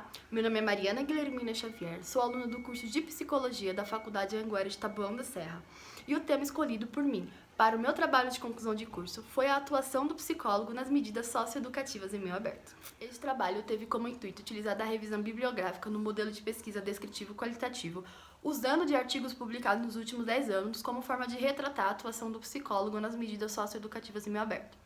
Olá, meu nome é Mariana Guilhermina Xavier, sou aluna do curso de Psicologia da Faculdade Anhanguera de Taboão da Serra. E o tema escolhido por mim para o meu trabalho de conclusão de curso foi a atuação do psicólogo nas medidas socioeducativas em meio aberto. Este trabalho teve como intuito utilizar a revisão bibliográfica no modelo de pesquisa descritivo qualitativo, usando de artigos publicados nos últimos 10 anos como forma de retratar a atuação do psicólogo nas medidas socioeducativas em meio aberto,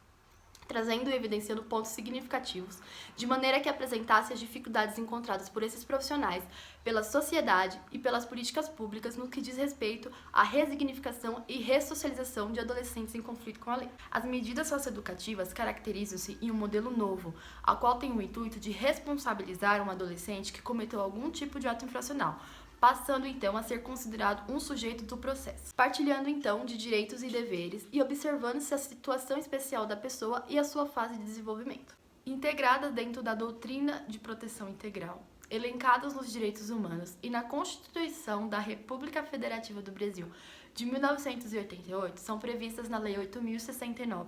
trazendo e evidenciando pontos significativos, de maneira que apresentasse as dificuldades encontradas por esses profissionais, pela sociedade e pelas políticas públicas no que diz respeito à resignificação e ressocialização de adolescentes em conflito com a lei. As medidas socioeducativas caracterizam-se em um modelo novo, a qual tem o intuito de responsabilizar um adolescente que cometeu algum tipo de ato infracional, passando então a ser considerado um sujeito do processo, partilhando então de direitos e deveres e observando-se a situação especial da pessoa e a sua fase de desenvolvimento. Integrada dentro da doutrina de proteção integral, elencadas nos direitos humanos e na Constituição da República Federativa do Brasil de 1988, são previstas na Lei 8.069,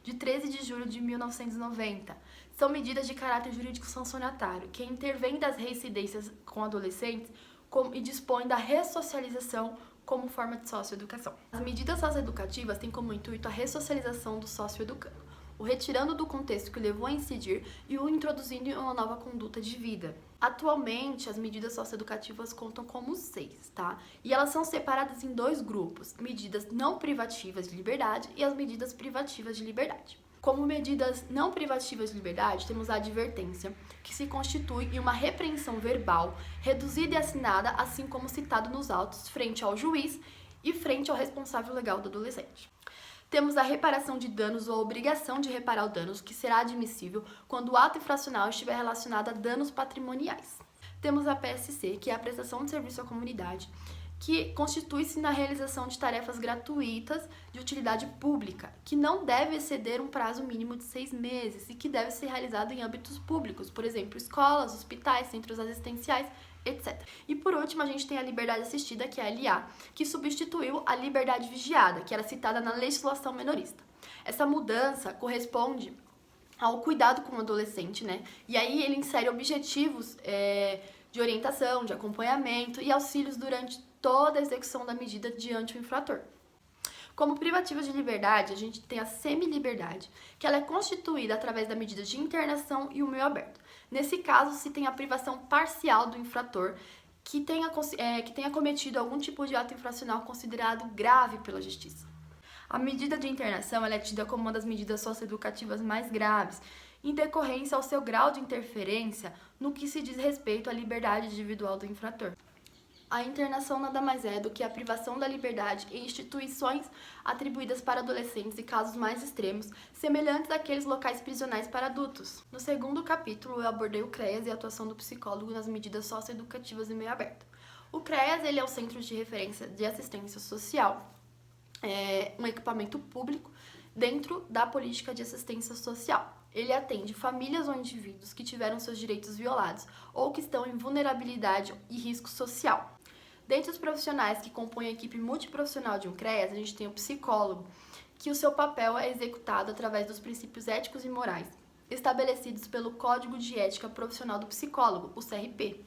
de 13 de julho de 1990. São medidas de caráter jurídico sancionatário, que intervêm das reincidências com adolescentes e dispõe da ressocialização como forma de socioeducação. As medidas socioeducativas têm como intuito a ressocialização do socioeducando, o retirando do contexto que o levou a incidir e o introduzindo em uma nova conduta de vida. Atualmente, as medidas socioeducativas contam como 6, tá? E elas são separadas em 2 grupos: medidas não privativas de liberdade e as medidas privativas de liberdade. Como medidas não privativas de liberdade, temos a advertência, que se constitui em uma repreensão verbal, reduzida e assinada, assim como citado nos autos, frente ao juiz e frente ao responsável legal do adolescente. Temos a reparação de danos ou a obrigação de reparar o danos, que será admissível quando o ato infracional estiver relacionado a danos patrimoniais. Temos a PSC, que é a prestação de serviço à comunidade, que constitui-se na realização de tarefas gratuitas de utilidade pública, que não deve exceder um prazo mínimo de 6 meses e que deve ser realizado em âmbitos públicos, por exemplo, escolas, hospitais, centros assistenciais, etc. E por último, a gente tem a liberdade assistida, que é a LA, que substituiu a liberdade vigiada, que era citada na legislação menorista. Essa mudança corresponde ao cuidado com o adolescente, né? E aí ele insere objetivos de orientação, de acompanhamento e auxílios durante toda a execução da medida diante o infrator. Como privativas de liberdade, a gente tem a semiliberdade, que ela é constituída através da medida de internação e o meio aberto. Nesse caso, se tem a privação parcial do infrator que tenha cometido algum tipo de ato infracional considerado grave pela justiça. A medida de internação ela é tida como uma das medidas socioeducativas mais graves, em decorrência ao seu grau de interferência no que se diz respeito à liberdade individual do infrator. A internação nada mais é do que a privação da liberdade em instituições atribuídas para adolescentes e casos mais extremos, semelhantes àqueles locais prisionais para adultos. No segundo capítulo, eu abordei o CREAS e a atuação do psicólogo nas medidas socioeducativas em meio aberto. O CREAS ele é o Centro de Referência de Assistência Social, um equipamento público dentro da política de assistência social. Ele atende famílias ou indivíduos que tiveram seus direitos violados ou que estão em vulnerabilidade e risco social. Dentre os profissionais que compõem a equipe multiprofissional de um CREAS, a gente tem o psicólogo, que o seu papel é executado através dos princípios éticos e morais, estabelecidos pelo Código de Ética Profissional do Psicólogo, o CRP.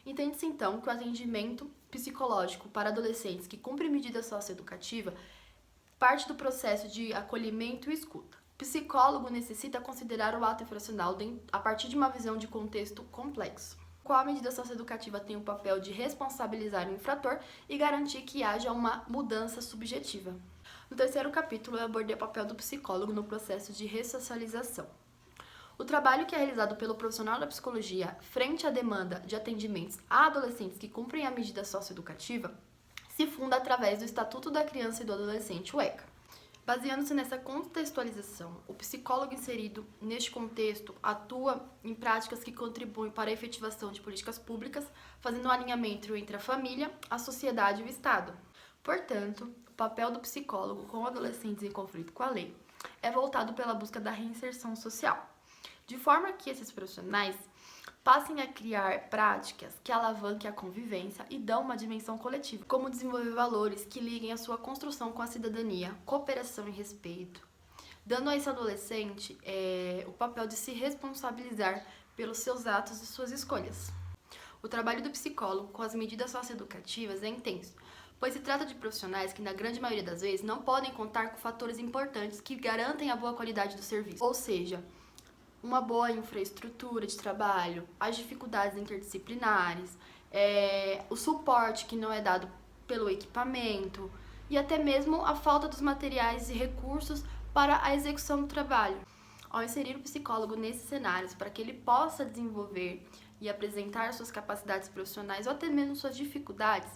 Entende-se então que o atendimento psicológico para adolescentes que cumprem medida socioeducativa parte do processo de acolhimento e escuta. O psicólogo necessita considerar o ato infracional a partir de uma visão de contexto complexo. Qual medida socioeducativa tem o papel de responsabilizar o infrator e garantir que haja uma mudança subjetiva. No terceiro capítulo, eu abordei o papel do psicólogo no processo de ressocialização. O trabalho que é realizado pelo profissional da psicologia frente à demanda de atendimentos a adolescentes que cumprem a medida socioeducativa se funda através do Estatuto da Criança e do Adolescente, o ECA. Baseando-se nessa contextualização, o psicólogo inserido neste contexto atua em práticas que contribuem para a efetivação de políticas públicas, fazendo um alinhamento entre a família, a sociedade e o Estado. Portanto, o papel do psicólogo com adolescentes em conflito com a lei é voltado pela busca da reinserção social, de forma que esses profissionais passem a criar práticas que alavanquem a convivência e dão uma dimensão coletiva, como desenvolver valores que liguem a sua construção com a cidadania, cooperação e respeito, dando a esse adolescente o papel de se responsabilizar pelos seus atos e suas escolhas. O trabalho do psicólogo com as medidas socioeducativas é intenso, pois se trata de profissionais que, na grande maioria das vezes, não podem contar com fatores importantes que garantem a boa qualidade do serviço, ou seja, uma boa infraestrutura de trabalho, as dificuldades interdisciplinares, o suporte que não é dado pelo equipamento e até mesmo a falta dos materiais e recursos para a execução do trabalho. Ao inserir o psicólogo nesses cenários para que ele possa desenvolver e apresentar suas capacidades profissionais ou até mesmo suas dificuldades,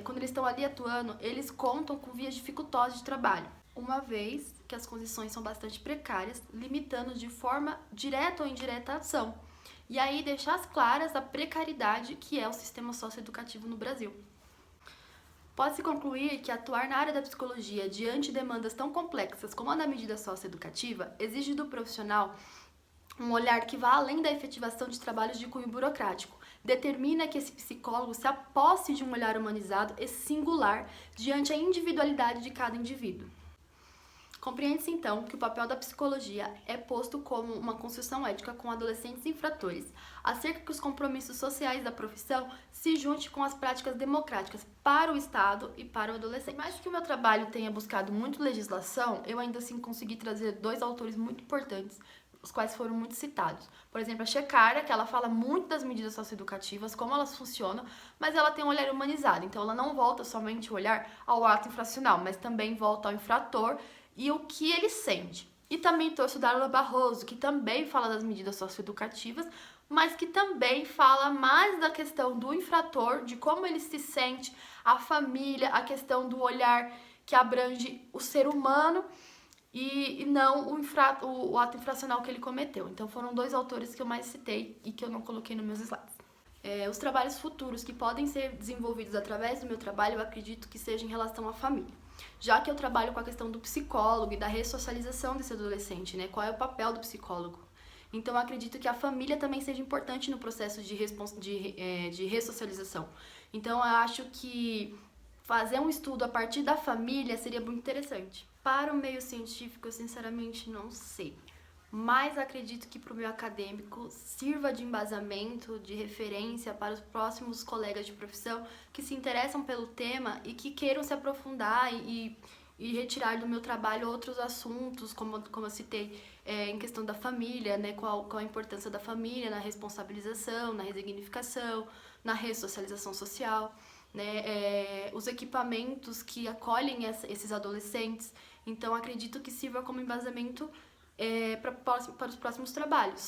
quando eles estão ali atuando, eles contam com vias dificultosas de trabalho, uma vez que as condições são bastante precárias, limitando de forma direta ou indireta a ação. E aí deixar claras a precariedade que é o sistema socioeducativo no Brasil. Pode-se concluir que atuar na área da psicologia diante de demandas tão complexas como a da medida socioeducativa exige do profissional um olhar que vá além da efetivação de trabalhos de cunho burocrático. Determina que esse psicólogo se aposse de um olhar humanizado e singular diante a individualidade de cada indivíduo. Compreende-se, então, que o papel da psicologia é posto como uma construção ética com adolescentes infratores, acerca que os compromissos sociais da profissão se junte com as práticas democráticas para o Estado e para o adolescente. Mais que o meu trabalho tenha buscado muito legislação, eu ainda assim consegui trazer 2 autores muito importantes, os quais foram muito citados. Por exemplo, a Shekhar, que ela fala muito das medidas socioeducativas, como elas funcionam, mas ela tem um olhar humanizado, então ela não volta somente o olhar ao ato infracional, mas também volta ao infrator e o que ele sente. E também trouxe o Darla Barroso, que também fala das medidas socioeducativas, mas que também fala mais da questão do infrator, de como ele se sente, a família, a questão do olhar que abrange o ser humano e não o ato infracional que ele cometeu. Então foram 2 autores que eu mais citei e que eu não coloquei nos meus slides. Os trabalhos futuros que podem ser desenvolvidos através do meu trabalho, eu acredito que seja em relação à família. Já que eu trabalho com a questão do psicólogo e da ressocialização desse adolescente, né? Qual é o papel do psicólogo? Então eu acredito que a família também seja importante no processo de ressocialização. Então eu acho que fazer um estudo a partir da família seria muito interessante. Para o meio científico, eu sinceramente não sei, mas acredito que para o meio acadêmico sirva de embasamento, de referência para os próximos colegas de profissão que se interessam pelo tema e que queiram se aprofundar e retirar do meu trabalho outros assuntos, como eu citei, em questão da família, né? Qual a importância da família na responsabilização, na resignificação, na ressocialização social, né? Os equipamentos que acolhem esses adolescentes. Então, acredito que sirva como embasamento para os próximos trabalhos.